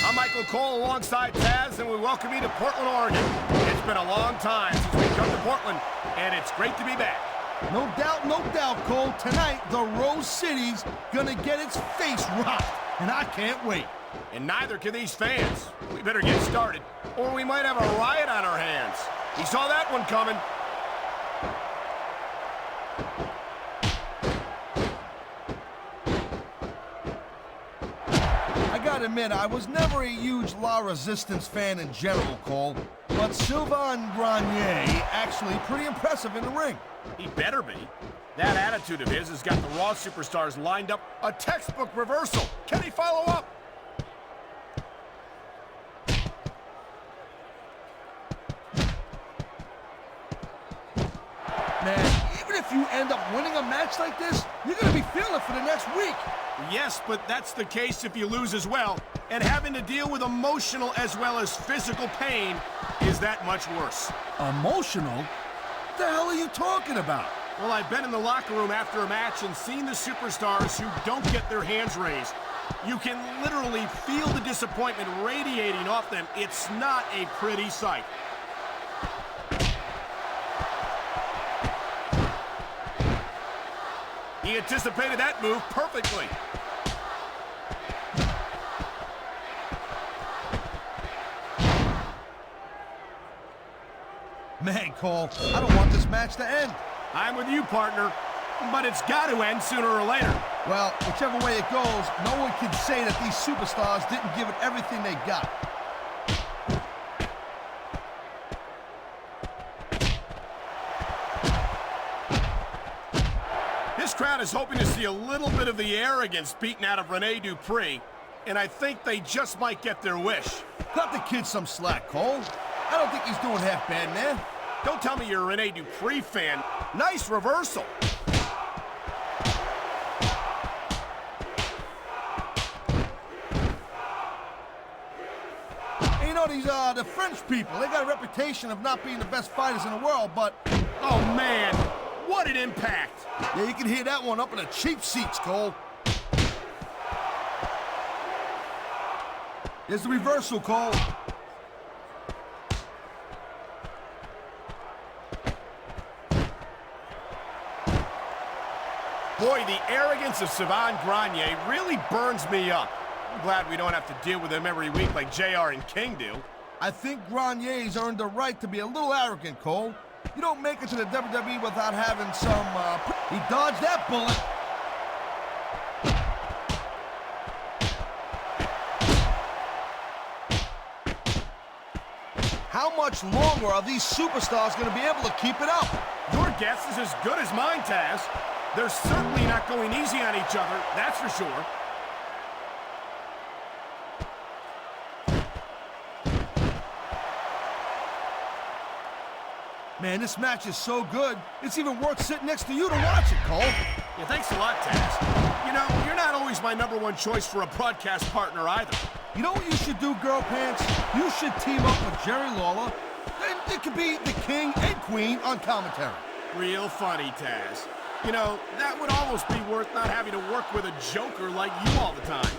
I'm Michael Cole alongside Taz, and we welcome you to Portland, Oregon. It's been a long time since we've come to Portland, and it's great to be back. No doubt, Cole. Tonight, the Rose City's gonna get its face rocked, and I can't wait. And neither can these fans. We better get started, or we might have a riot on our hands. You saw that one coming. I gotta admit, I was never a huge La Resistance fan in general, Cole, but Sylvain Grenier actually pretty impressive in the ring. He better be. That attitude of his has got the Raw superstars lined up a textbook reversal. Can he follow up? Man, even if you end up winning a match like this, you're gonna be feeling it for the next week. Yes, but that's the case if you lose as well. And having to deal with emotional as well as physical pain is that much worse. Emotional? What the hell are you talking about? Well, I've been in the locker room after a match and seen the superstars who don't get their hands raised. You can literally feel the disappointment radiating off them. It's not a pretty sight. He anticipated that move perfectly. Man, Cole, I don't want this match to end. I'm with you, partner, but it's got to end sooner or later. Well, whichever way it goes, no one can say that these superstars didn't give it everything they got. This crowd is hoping to see a little bit of the arrogance beaten out of Rene Dupree, and I think they just might get their wish. Cut the kid some slack, Cole. I don't think he's doing half bad, man. Don't tell me you're a Rene Dupree fan. Nice reversal. And you know, these the French people, they got a reputation of not being the best fighters in the world, but... Oh, man. What an impact. Yeah, you can hear that one up in the cheap seats, Cole. Here's the reversal, Cole. Boy, the arrogance of Sylvain Grenier really burns me up. I'm glad we don't have to deal with him every week like JR and King do. I think Grenier's earned the right to be a little arrogant, Cole. You don't make it to the WWE without having some, He dodged that bullet. How much longer are these superstars going to be able to keep it up? Your guess is as good as mine, Taz. They're certainly not going easy on each other, that's for sure. Man, this match is so good, it's even worth sitting next to you to watch it, Cole. Yeah, thanks a lot, Taz. You know, you're not always my #1 choice for a broadcast partner either. You know what you should do, Girl Pants? You should team up with Jerry Lawler. Then it could be the King and Queen on commentary. Real funny, Taz. You know, that would almost be worth not having to work with a joker like you all the time.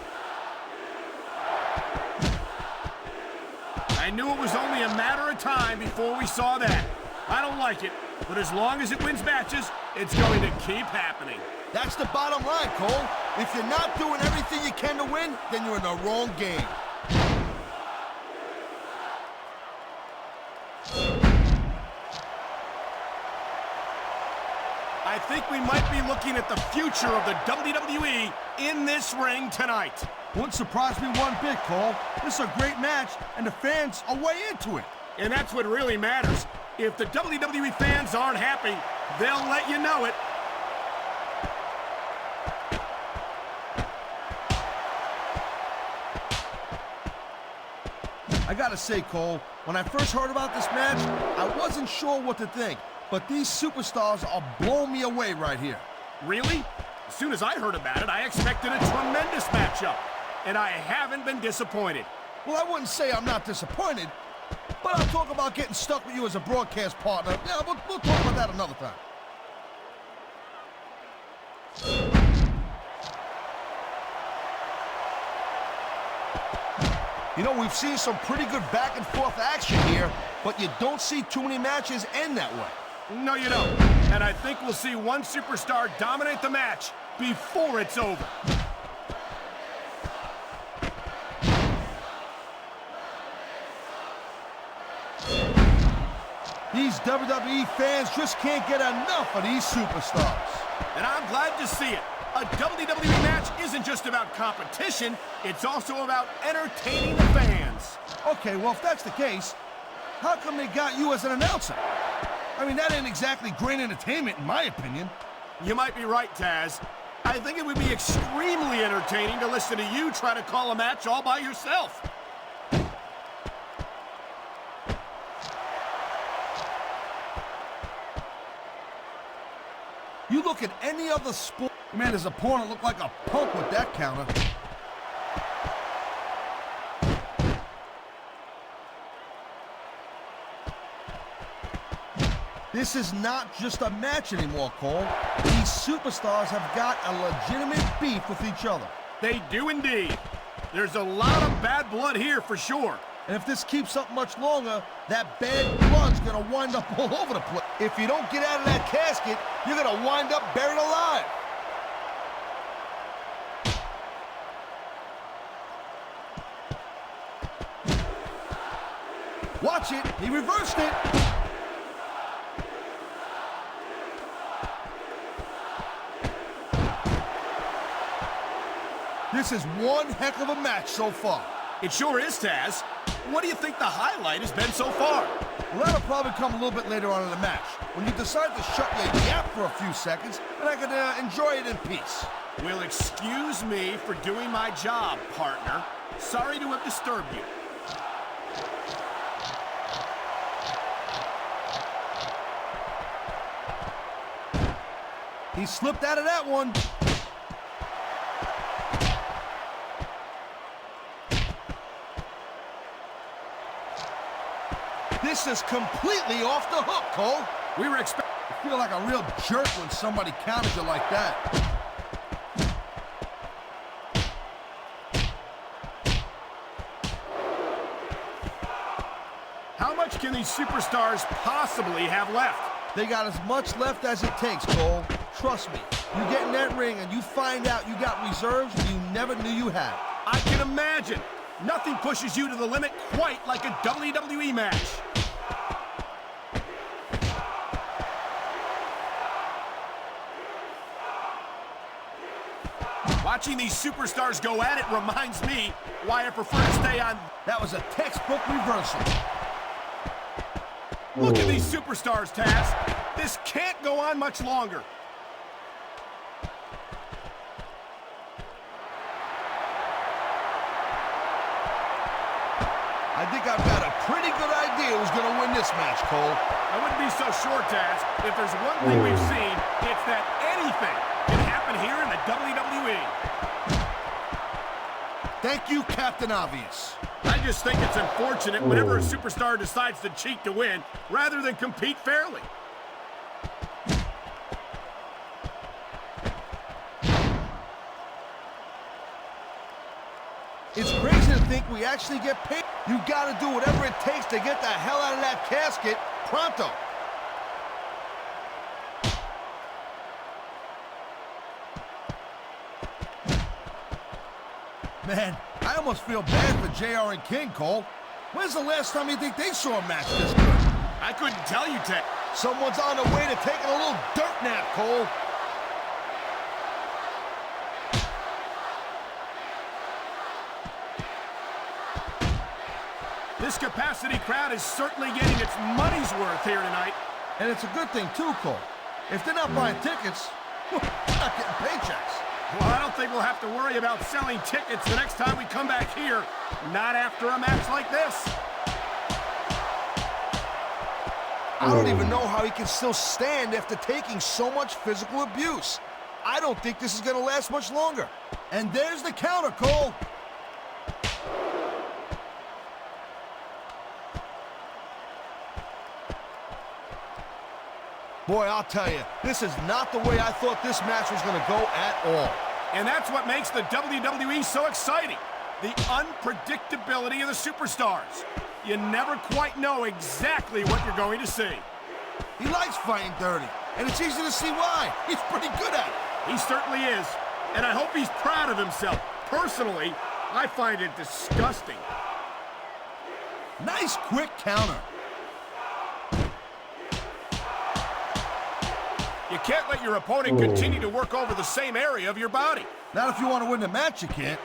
I knew it was only a matter of time before we saw that. I don't like it, but as long as it wins matches, it's going to keep happening. That's the bottom line, Cole. If you're not doing everything you can to win, then you're in the wrong game. I think we might be looking at the future of the WWE in this ring tonight. Wouldn't surprise me one bit, Cole. This is a great match, and the fans are way into it. And that's what really matters. If the WWE fans aren't happy, they'll let you know it. I gotta say, Cole, when I first heard about this match, I wasn't sure what to think. But these superstars are blowing me away right here. Really? As soon as I heard about it, I expected a tremendous matchup. And I haven't been disappointed. Well, I wouldn't say I'm not disappointed, but I'll talk about getting stuck with you as a broadcast partner. Yeah, we'll talk about that another time. You know, we've seen some pretty good back-and-forth action here, but you don't see too many matches end that way. No, you don't. And I think we'll see one superstar dominate the match before it's over. These WWE fans just can't get enough of these superstars. And I'm glad to see it. A WWE match isn't just about competition, it's also about entertaining the fans. Okay, well, if that's the case, how come they got you as an announcer? I mean, that ain't exactly great entertainment, in my opinion. You might be right, Taz. I think it would be extremely entertaining to listen to you try to call a match all by yourself. You look at any other sport, man, his opponent looked like a punk with that counter. This is not just a match anymore, Cole. These superstars have got a legitimate beef with each other. They do indeed. There's a lot of bad blood here for sure. And if this keeps up much longer, that bad blood's gonna wind up all over the place. If you don't get out of that casket, you're gonna wind up buried alive. Watch it, he reversed it. This is one heck of a match so far. It sure is, Taz. What do you think the highlight has been so far? Well, that'll probably come a little bit later on in the match, when you decide to shut your yap for a few seconds, and I can enjoy it in peace. Well, excuse me for doing my job, partner. Sorry to have disturbed you. He slipped out of that one. This is completely off the hook, Cole. We were expecting... You feel like a real jerk when somebody counters you like that. How much can these superstars possibly have left? They got as much left as it takes, Cole. Trust me. You get in that ring and you find out you got reserves you never knew you had. I can imagine. Nothing pushes you to the limit quite like a WWE match. Watching these superstars go at it reminds me why I prefer to stay on... That was a textbook reversal. Look at these superstars, Taz. This can't go on much longer. I think I've got a pretty good idea who's going to win this match, Cole. I wouldn't be so sure, Taz. If there's one thing we've seen, it's that anything can happen here in the WWE. Thank you, Captain Obvious. I just think it's unfortunate whenever a superstar decides to cheat to win, rather than compete fairly. It's crazy to think we actually get paid. You gotta do whatever it takes to get the hell out of that casket pronto. Man, I almost feel bad for JR and King, Cole. When's the last time you think they saw a match this good? I couldn't tell you, Ted. Someone's on their way to taking a little dirt nap, Cole. This capacity crowd is certainly getting its money's worth here tonight. And it's a good thing, too, Cole. If they're not buying tickets, they're not getting paychecks. Well, I don't think we'll have to worry about selling tickets the next time we come back here. Not after a match like this. I don't even know how he can still stand after taking so much physical abuse. I don't think this is going to last much longer. And there's the counter, Cole. Boy, I'll tell you, this is not the way I thought this match was going to go at all. And that's what makes the WWE so exciting. The unpredictability of the superstars. You never quite know exactly what you're going to see. He likes fighting dirty, and it's easy to see why. He's pretty good at it. He certainly is, and I hope he's proud of himself. Personally, I find it disgusting. Nice quick counter. You can't let your opponent continue to work over the same area of your body. Not if you want to win the match, you can't.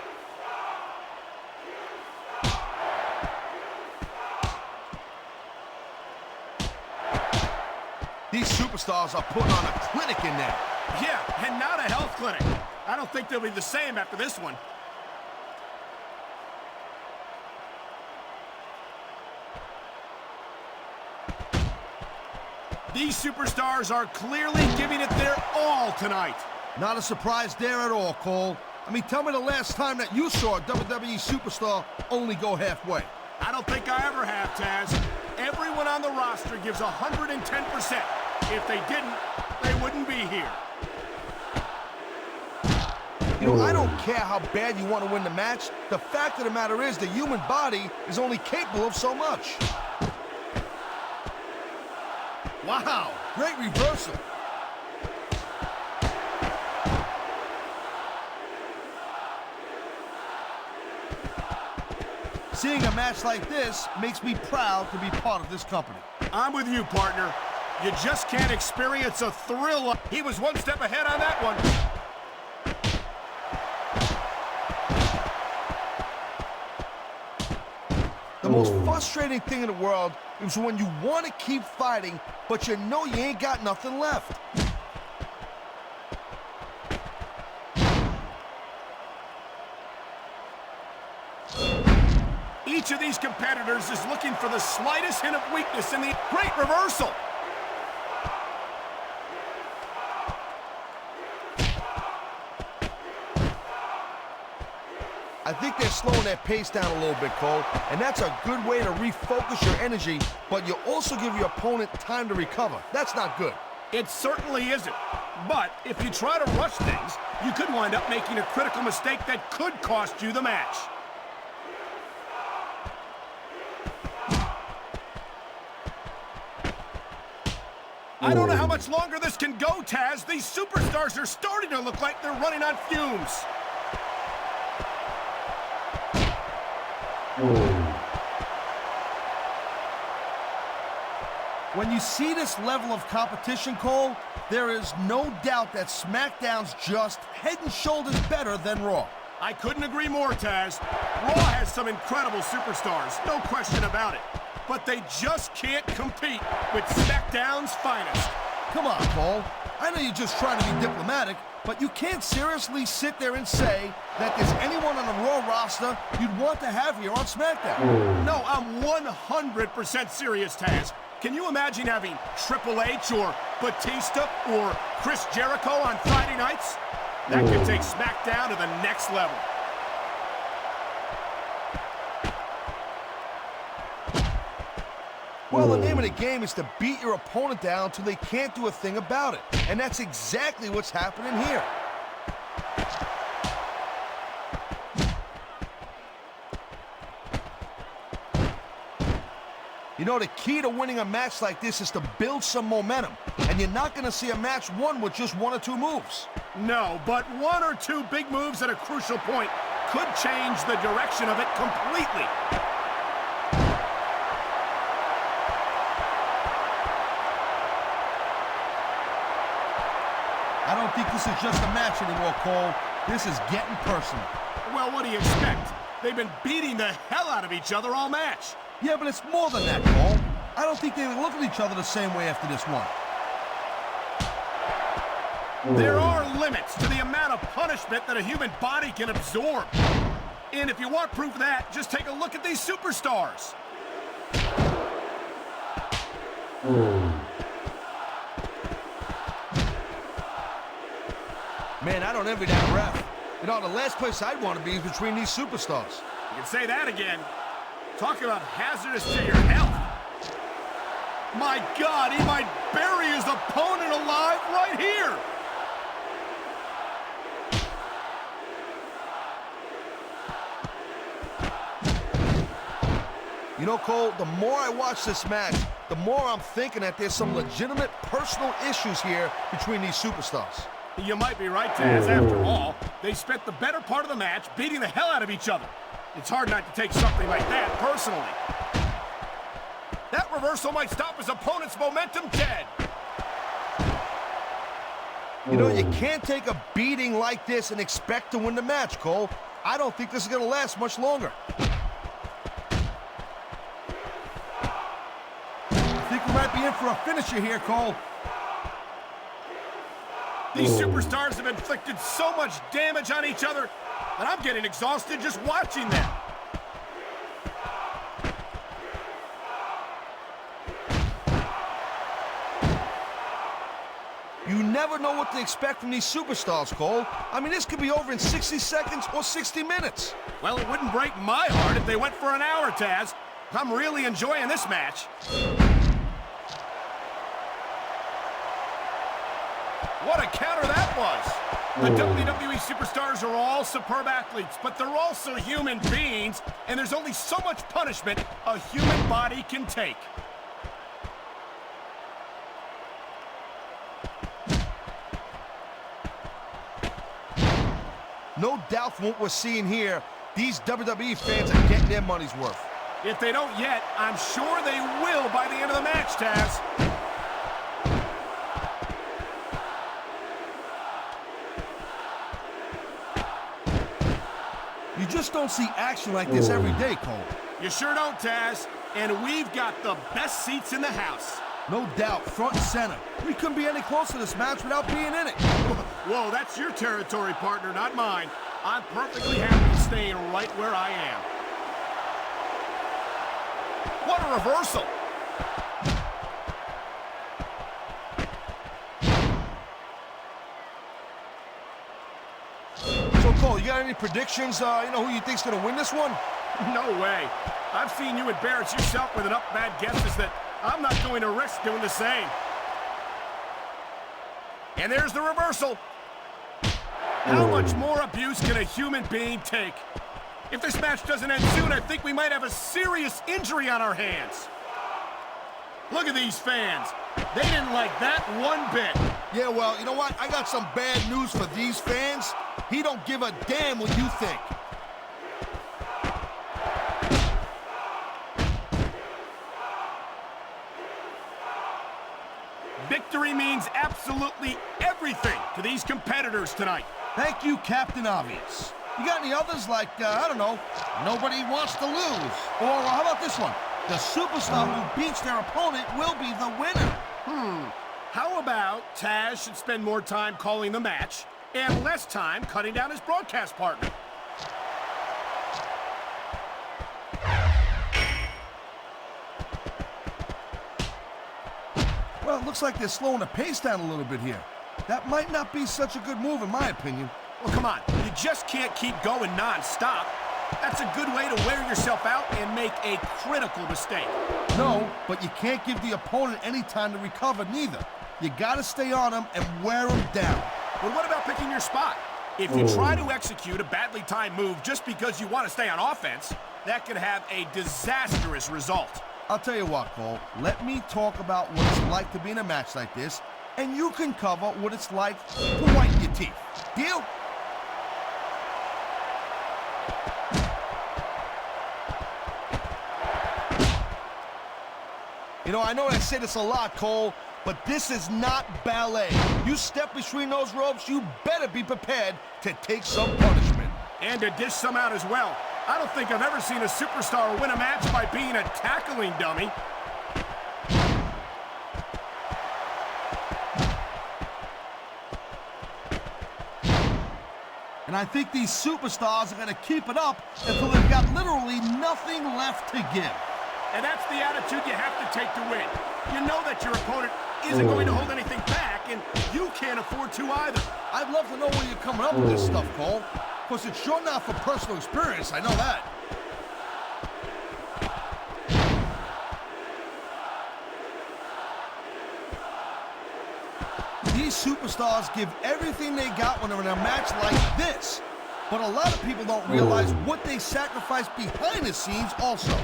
These superstars are putting on a clinic in there. Yeah, and not a health clinic. I don't think they'll be the same after this one. These superstars are clearly giving it their all tonight. Not a surprise there at all, Cole. I mean, tell me the last time that you saw a WWE superstar only go halfway. I don't think I ever have, Taz. Everyone on the roster gives 110%. If they didn't, they wouldn't be here. You know, I don't care how bad you want to win the match. The fact of the matter is the human body is only capable of so much. Wow, great reversal. Seeing a match like this makes me proud to be part of this company. I'm with you, partner. You just can't experience a thrill. He was one step ahead on that one. The most frustrating thing in the world is when you want to keep fighting, but you know you ain't got nothing left. Each of these competitors is looking for the slightest hint of weakness in the great reversal. I think they're slowing their pace down a little bit, Cole, and that's a good way to refocus your energy, but you also give your opponent time to recover. That's not good. It certainly isn't. But if you try to rush things, you could wind up making a critical mistake that could cost you the match. I don't know how much longer this can go, Taz. These superstars are starting to look like they're running on fumes. When you see this level of competition, Cole, there is no doubt that Smackdown's just head and shoulders better than Raw. I couldn't agree more, Taz. Raw has some incredible superstars, no question about it. But they just can't compete with Smackdown's finest. Come on, Cole. I know you're just trying to be diplomatic, but you can't seriously sit there and say that there's anyone on the Raw roster you'd want to have here on SmackDown. No, I'm 100% serious, Taz. Can you imagine having Triple H or Batista or Chris Jericho on Friday nights? That could take SmackDown to the next level. Well, the name of the game is to beat your opponent down till they can't do a thing about it. And that's exactly what's happening here. You know, the key to winning a match like this is to build some momentum. And you're not going to see a match won with just one or two moves. No, but one or two big moves at a crucial point could change the direction of it completely. I don't think this is just a match anymore, Cole. This is getting personal. Well, what do you expect? They've been beating the hell out of each other all match. Yeah, but it's more than that, Cole. I don't think they look at each other the same way after this one. There are limits to the amount of punishment that a human body can absorb. And if you want proof of that, just take a look at these superstars. Man, I don't envy that ref. You know, the last place I'd want to be is between these superstars. You can say that again. Talk about hazardous to your health. My God, he might bury his opponent alive right here. You know, Cole, the more I watch this match, the more I'm thinking that there's some legitimate personal issues here between these superstars. You might be right, Taz. After all, they spent the better part of the match beating the hell out of each other. It's hard not to take something like that personally. That reversal might stop his opponent's momentum dead. You know, you can't take a beating like this and expect to win the match, Cole. I don't think this is going to last much longer. I think we might be in for a finisher here, Cole. These superstars have inflicted so much damage on each other that I'm getting exhausted just watching them. You never know what to expect from these superstars, Cole. I mean, this could be over in 60 seconds or 60 minutes. Well, it wouldn't break my heart if they went for an hour, Taz. I'm really enjoying this match. What a counter that was! The WWE superstars are all superb athletes, but they're also human beings, and there's only so much punishment a human body can take. No doubt from what we're seeing here, these WWE fans are getting their money's worth. If they don't yet, I'm sure they will by the end of the match, Taz. You just don't see action like this every day, Cole. You sure don't, Taz. And we've got the best seats in the house. No doubt, front and center. We couldn't be any closer to this match without being in it. Whoa, that's your territory, partner, not mine. I'm perfectly happy staying right where I am. What a reversal! So, Cole, you got any predictions? You know who you think's going to win this one? No way. I've seen you embarrass yourself with enough bad guesses that I'm not going to risk doing the same. And there's the reversal. How much more abuse can a human being take? If this match doesn't end soon, I think we might have a serious injury on our hands. Look at these fans. They didn't like that one bit. Yeah, well, you know what? I got some bad news for these fans. He don't give a damn what you think. Victory means absolutely everything to these competitors tonight. Thank you, Captain Obvious. You got any others like, I don't know, nobody wants to lose? Or how about this one? The superstar who beats their opponent will be the winner. How about Taz should spend more time calling the match and less time cutting down his broadcast partner? Well, it looks like they're slowing the pace down a little bit here. That might not be such a good move, in my opinion. Well, come on. You just can't keep going non-stop. That's a good way to wear yourself out and make a critical mistake. No, but you can't give the opponent any time to recover, neither. You gotta stay on them and wear them down. But what about picking your spot? If you try to execute a badly timed move just because you want to stay on offense, that could have a disastrous result. I'll tell you what, Cole. Let me talk about what it's like to be in a match like this, and you can cover what it's like to whiten your teeth. Deal? You know, I know I say this a lot, Cole, but this is not ballet. You step between those ropes, you better be prepared to take some punishment. And to dish some out as well. I don't think I've ever seen a superstar win a match by being a tackling dummy. And I think these superstars are going to keep it up until they've got literally nothing left to give. And that's the attitude you have to take to win. You know that your opponent isn't going to hold anything back, and you can't afford to either. I'd love to know where you're coming up with this stuff, Cole. Because it's sure not for personal experience, I know that. These superstars give everything they got when they're in a match like this. But a lot of people don't realize what they sacrifice behind the scenes also.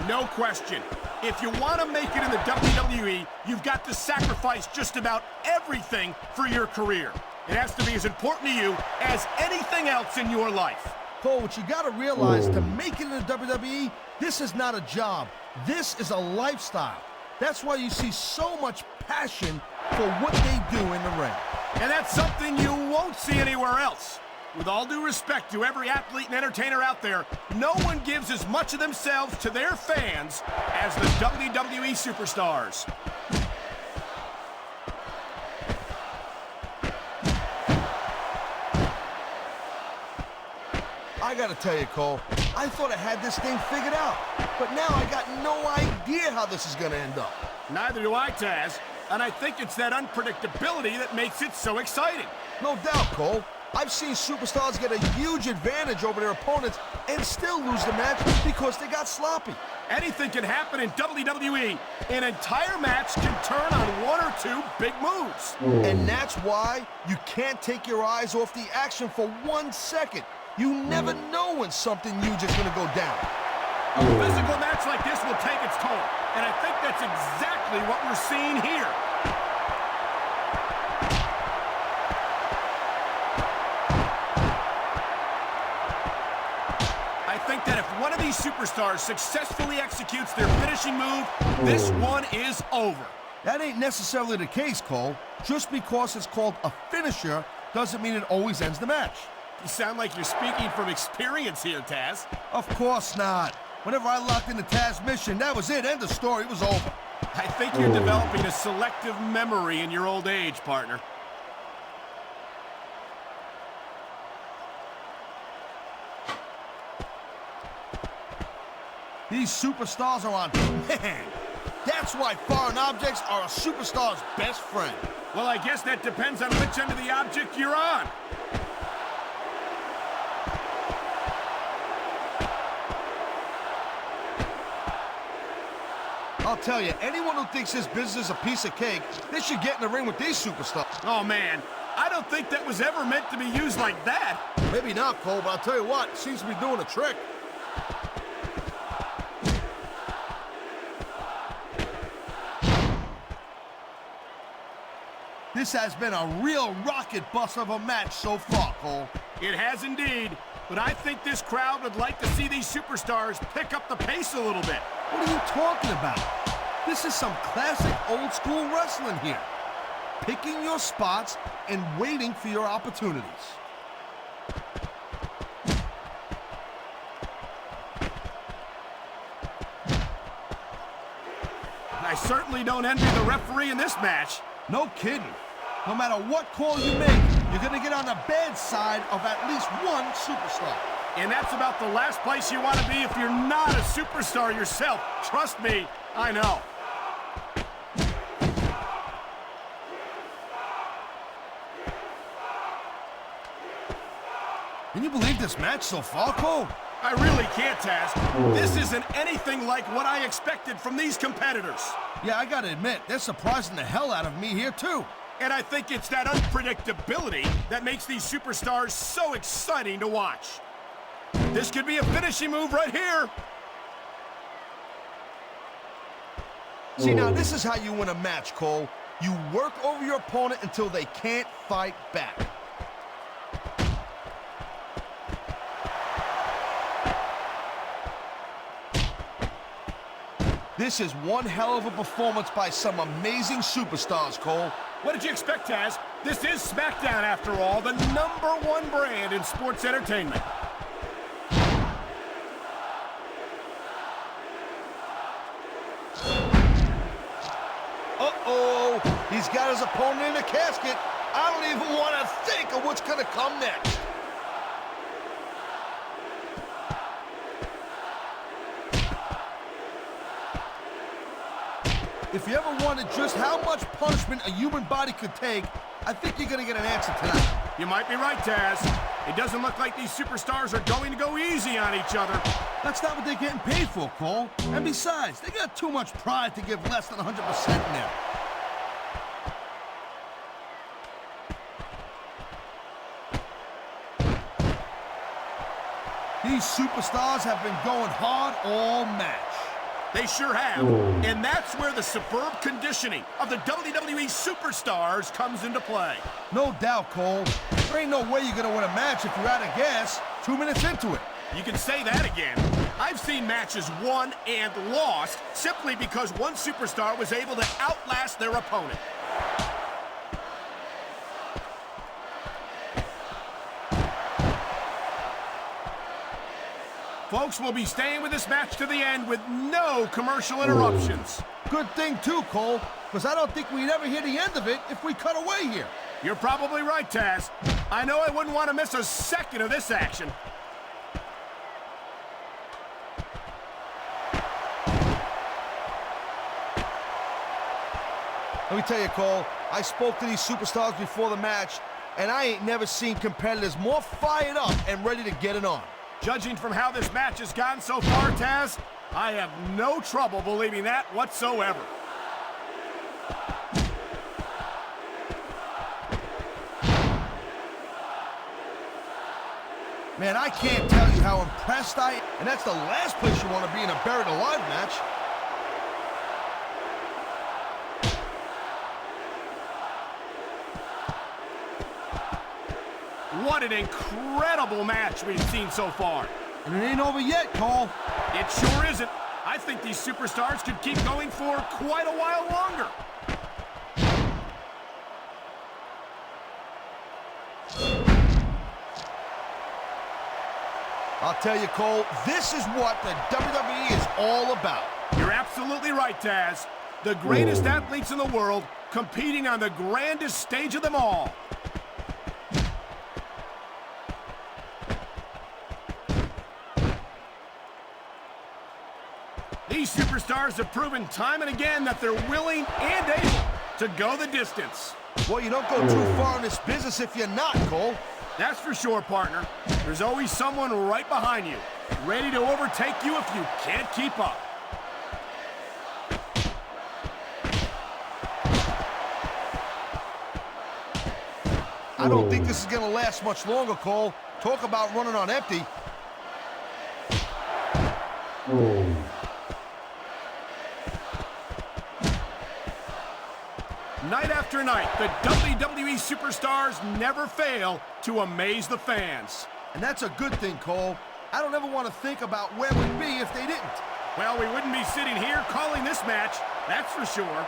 No question. If you want to make it in the WWE, you've got to sacrifice just about everything for your career. It has to be as important to you as anything else in your life. Cole, what you got to realize, to make it in the WWE, this is not a job. This is a lifestyle. That's why you see so much passion for what they do in the ring. And that's something you won't see anywhere else. With all due respect to every athlete and entertainer out there, no one gives as much of themselves to their fans as the WWE superstars. I gotta tell you, Cole, I thought I had this thing figured out, but now I got no idea how this is gonna end up. Neither do I, Taz, and I think it's that unpredictability that makes it so exciting. No doubt, Cole. I've seen superstars get a huge advantage over their opponents and still lose the match because they got sloppy. Anything can happen in WWE. An entire match can turn on one or two big moves. And that's why you can't take your eyes off the action for 1 second. You never know when something huge is going to go down. A physical match like this will take its toll, and I think that's exactly what we're seeing here. I think that if one of these superstars successfully executes their finishing move, this one is over. That ain't necessarily the case, Cole. Just because it's called a finisher doesn't mean it always ends the match. You sound like you're speaking from experience here, Taz. Of course not. Whenever I locked into Taz's mission, that was it. End of story. It was over. I think you're developing a selective memory in your old age, partner. These superstars are on. Man, that's why foreign objects are a superstar's best friend. Well, I guess that depends on which end of the object you're on. I'll tell you, anyone who thinks this business is a piece of cake, they should get in the ring with these superstars. Oh, man, I don't think that was ever meant to be used like that. Maybe not, Cole, but I'll tell you what, it seems to be doing a trick. This has been a real rocket bus of a match so far, Cole. It has indeed, but I think this crowd would like to see these superstars pick up the pace a little bit. What are you talking about? This is some classic old school wrestling here. Picking your spots and waiting for your opportunities. I certainly don't envy the referee in this match. No kidding. No matter what call you make, you're going to get on the bad side of at least one superstar. And that's about the last place you want to be if you're not a superstar yourself. Trust me, I know. Can you believe this match so far, Cole? I really can't, Taz. This isn't anything like what I expected from these competitors. Yeah, I gotta admit, they're surprising the hell out of me here, too. And I think it's that unpredictability that makes these superstars so exciting to watch. This could be a finishing move right here. See, now, this is how you win a match, Cole. You work over your opponent until they can't fight back. This is one hell of a performance by some amazing superstars, Cole. What did you expect, Taz? This is Smackdown, after all, the #1 brand in sports entertainment. Uh-oh, he's got his opponent in a casket. I don't even want to think of what's going to come next. If you ever wondered just how much punishment a human body could take, I think you're going to get an answer tonight. You might be right, Taz. It doesn't look like these superstars are going to go easy on each other. That's not what they're getting paid for, Cole. And besides, they got too much pride to give less than 100% in there. These superstars have been going hard all match. They sure have. And that's where the superb conditioning of the WWE superstars comes into play. No doubt, Cole. There ain't no way you're going to win a match if you're out of gas 2 minutes into it. You can say that again. I've seen matches won and lost simply because one superstar was able to outlast their opponent. Folks, we'll be staying with this match to the end with no commercial interruptions. Good thing, too, Cole, because I don't think we'd ever hear the end of it if we cut away here. You're probably right, Taz. I know I wouldn't want to miss a second of this action. Let me tell you, Cole, I spoke to these superstars before the match, and I ain't never seen competitors more fired up and ready to get it on. Judging from how this match has gone so far, Taz, I have no trouble believing that whatsoever. Man, I can't tell you how impressed I am, and that's the last place you want to be in a buried alive match. What an incredible match we've seen so far. And it ain't over yet, Cole. It sure isn't. I think these superstars could keep going for quite a while longer. I'll tell you, Cole, this is what the WWE is all about. You're absolutely right, Taz. The greatest athletes in the world competing on the grandest stage of them all. These superstars have proven time and again that they're willing and able to go the distance. Well, you don't go too far in this business if you're not, Cole. That's for sure, partner. There's always someone right behind you, ready to overtake you if you can't keep up. I don't think this is going to last much longer, Cole. Talk about running on empty. Night after night, the WWE superstars never fail to amaze the fans. And that's a good thing, Cole. I don't ever want to think about where we'd be if they didn't. Well, we wouldn't be sitting here calling this match, that's for sure.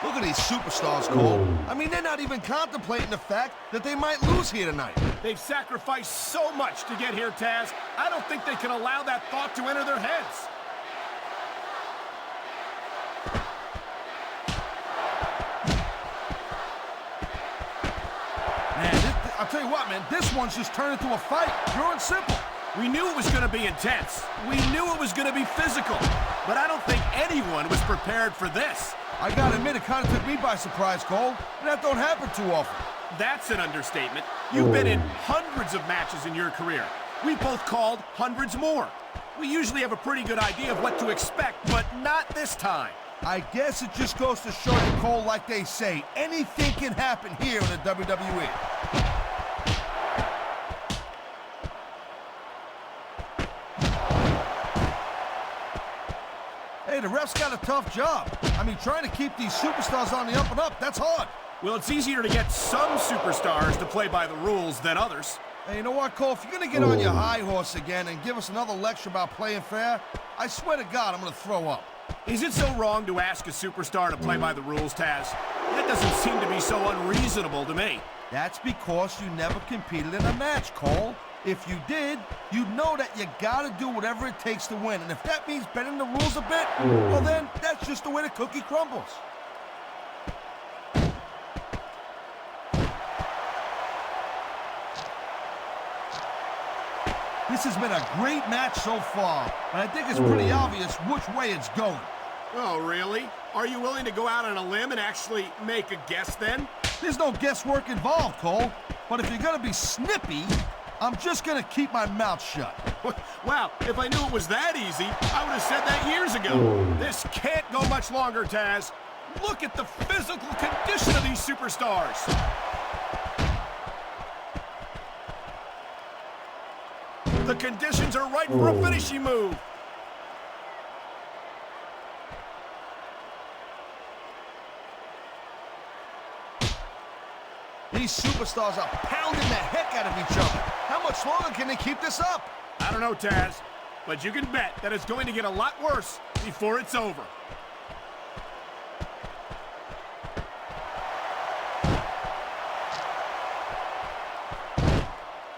Look at these superstars, Cole. I mean, they're not even contemplating the fact that they might lose here tonight. They've sacrificed so much to get here, Taz. I don't think they can allow that thought to enter their heads. Man, I'll tell you what, man, this one's just turned into a fight, pure and simple. We knew it was going to be intense. We knew it was going to be physical. But I don't think anyone was prepared for this. I gotta admit, it kind of took me by surprise, Cole. And that don't happen too often. That's an understatement. You've been in hundreds of matches in your career. We both called hundreds more. We usually have a pretty good idea of what to expect, but not this time. I guess it just goes to show you, Cole, like they say, anything can happen here in the WWE. Hey, the ref's got a tough job. I mean, trying to keep these superstars on the up and up, that's hard. Well, it's easier to get some superstars to play by the rules than others. Hey, you know what, Cole? If you're going to get on your high horse again and give us another lecture about playing fair, I swear to God, I'm going to throw up. Is it so wrong to ask a superstar to play by the rules, Taz? That doesn't seem to be so unreasonable to me. That's because you never competed in a match, Cole. If you did, you'd know that you gotta do whatever it takes to win. And if that means bending the rules a bit, well then, that's just the way the cookie crumbles. This has been a great match so far, and I think it's pretty obvious which way it's going. Oh, really? Are you willing to go out on a limb and actually make a guess then? There's no guesswork involved, Cole. But if you're gonna be snippy, I'm just gonna keep my mouth shut. Wow, if I knew it was that easy, I would have said that years ago. This can't go much longer, Taz. Look at the physical condition of these superstars. The conditions are right for a finishing move. These superstars are pounding the heck out of each other. How much longer can they keep this up? I don't know, Taz, but you can bet that it's going to get a lot worse before it's over.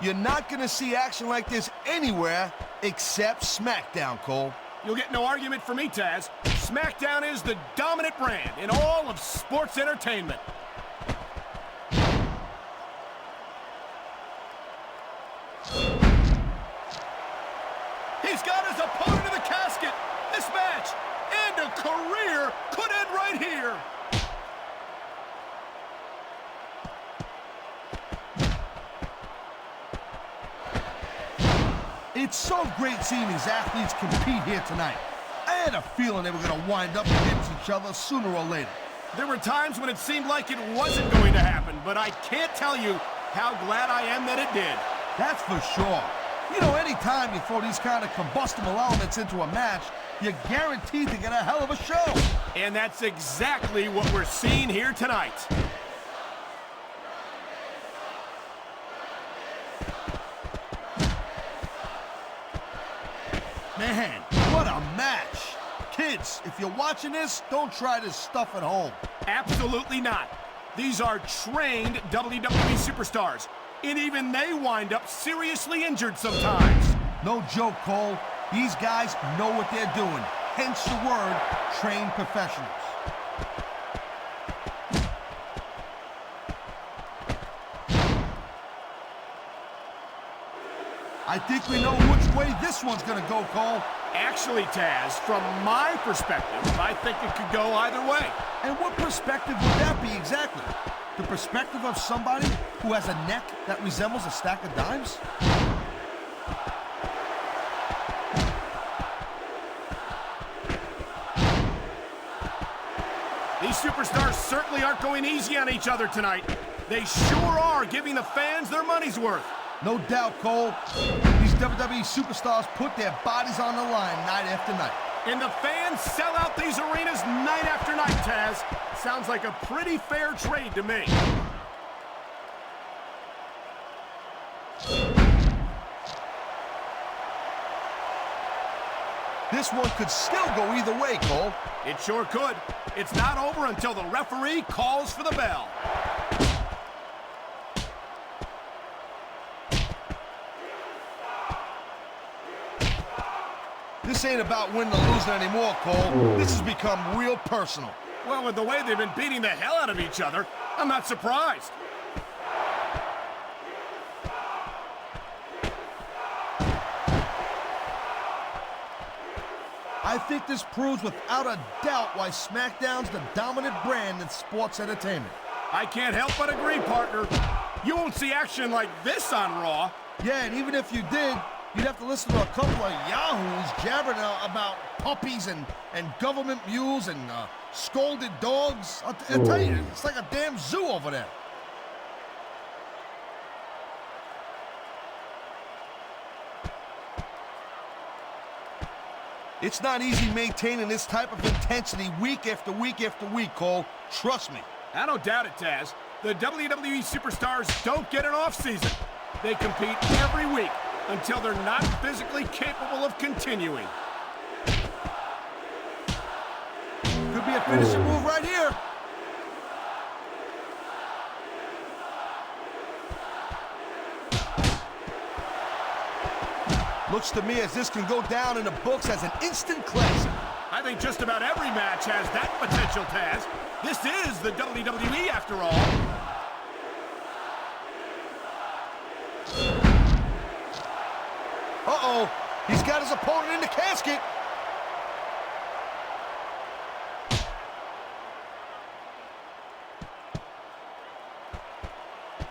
You're not going to see action like this anywhere except Smackdown, Cole. You'll get no argument from me, Taz. Smackdown is the dominant brand in all of sports entertainment. He's got his opponent in the casket. This match and a career could end right here. It's so great seeing these athletes compete here tonight. I had a feeling they were going to wind up against each other sooner or later. There were times when it seemed like it wasn't going to happen, but I can't tell you how glad I am that it did. That's for sure. You know, anytime you throw these kind of combustible elements into a match, you're guaranteed to get a hell of a show. And that's exactly what we're seeing here tonight. Man, what a match. Kids, if you're watching this, don't try this stuff at home. Absolutely not. These are trained WWE superstars, and even they wind up seriously injured sometimes. No joke, Cole. These guys know what they're doing. Hence the word, trained professionals. I think we know which way this one's going to go, Cole. Actually, Taz, from my perspective, I think it could go either way. And what perspective would that be exactly? The perspective of somebody who has a neck that resembles a stack of dimes? These superstars certainly aren't going easy on each other tonight. They sure are giving the fans their money's worth. No doubt, Cole. These WWE superstars put their bodies on the line night after night. And the fans sell out these arenas night after night, Taz. Sounds like a pretty fair trade to me. This one could still go either way, Cole. It sure could. It's not over until the referee calls for the bell. This ain't about winning or losing anymore, Cole. This has become real personal. Well, with the way they've been beating the hell out of each other, I'm not surprised. I think this proves without a doubt why SmackDown's the dominant brand in sports entertainment. I can't help but agree, partner. You won't see action like this on Raw. Yeah, and even if you did, you'd have to listen to a couple of yahoos jabbering about puppies and government mules and scolded dogs. I'll tell you, it's like a damn zoo over there. It's not easy maintaining this type of intensity week after week after week, Cole. Trust me. I don't doubt it, Taz. The WWE superstars don't get an off-season. They compete every week until they're not physically capable of continuing. Could be a finishing move right here. Looks to me as this can go down in the books as an instant classic. I think just about every match has that potential, Taz. This is the WWE after all. Uh-oh, he's got his opponent in the casket.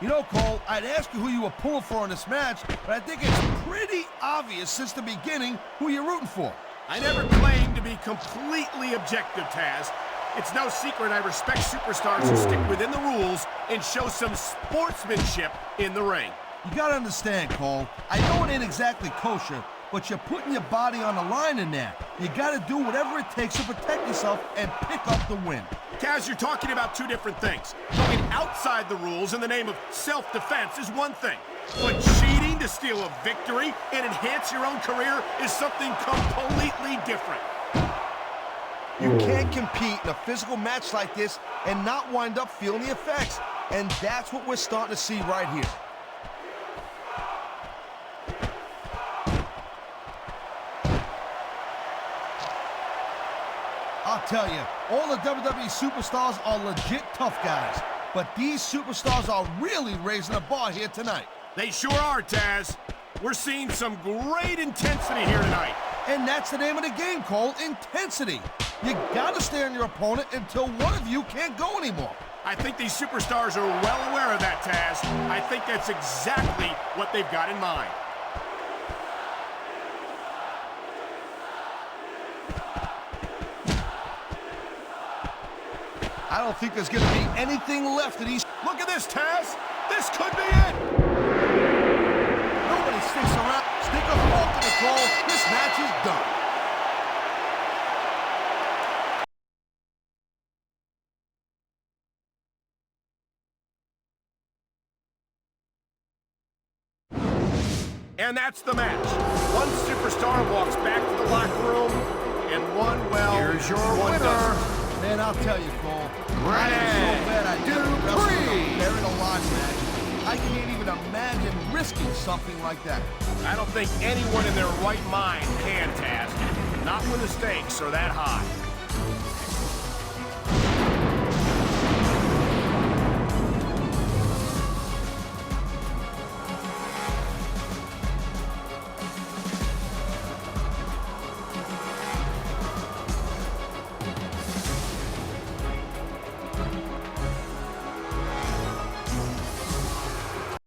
You know, Cole, I'd ask you who you were pulling for in this match, but I think it's pretty obvious since the beginning who you're rooting for. I never claimed to be completely objective, Taz. It's no secret I respect superstars who stick within the rules and show some sportsmanship in the ring. You gotta understand, Cole. I know it ain't exactly kosher, but you're putting your body on the line in there. You gotta do whatever it takes to protect yourself and pick up the win. Kaz, you're talking about two different things. Going outside the rules in the name of self-defense is one thing, but cheating to steal a victory and enhance your own career is something completely different. You can't compete in a physical match like this and not wind up feeling the effects. And that's what we're starting to see right here. I'll tell you, all the WWE superstars are legit tough guys. But these superstars are really raising the bar here tonight. They sure are, Taz. We're seeing some great intensity here tonight. And that's the name of the game, Cole, intensity. You gotta stay on your opponent until one of you can't go anymore. I think these superstars are well aware of that, Taz. I think that's exactly what they've got in mind. I don't think there's gonna be anything left of these. Look at this, Taz. This could be it. Nobody sticks around. Stick a fork in the Cole. This match is done. And that's the match. One superstar walks back to the locker room, and one, well, here's your one winner. doesn't. Man, I'll tell you, Cole. I Ready, am so glad I never wrestled in Dupree. a buried alive match. I can't even imagine risking something like that. I don't think anyone in their right mind can, Taz. Not when the stakes are that high.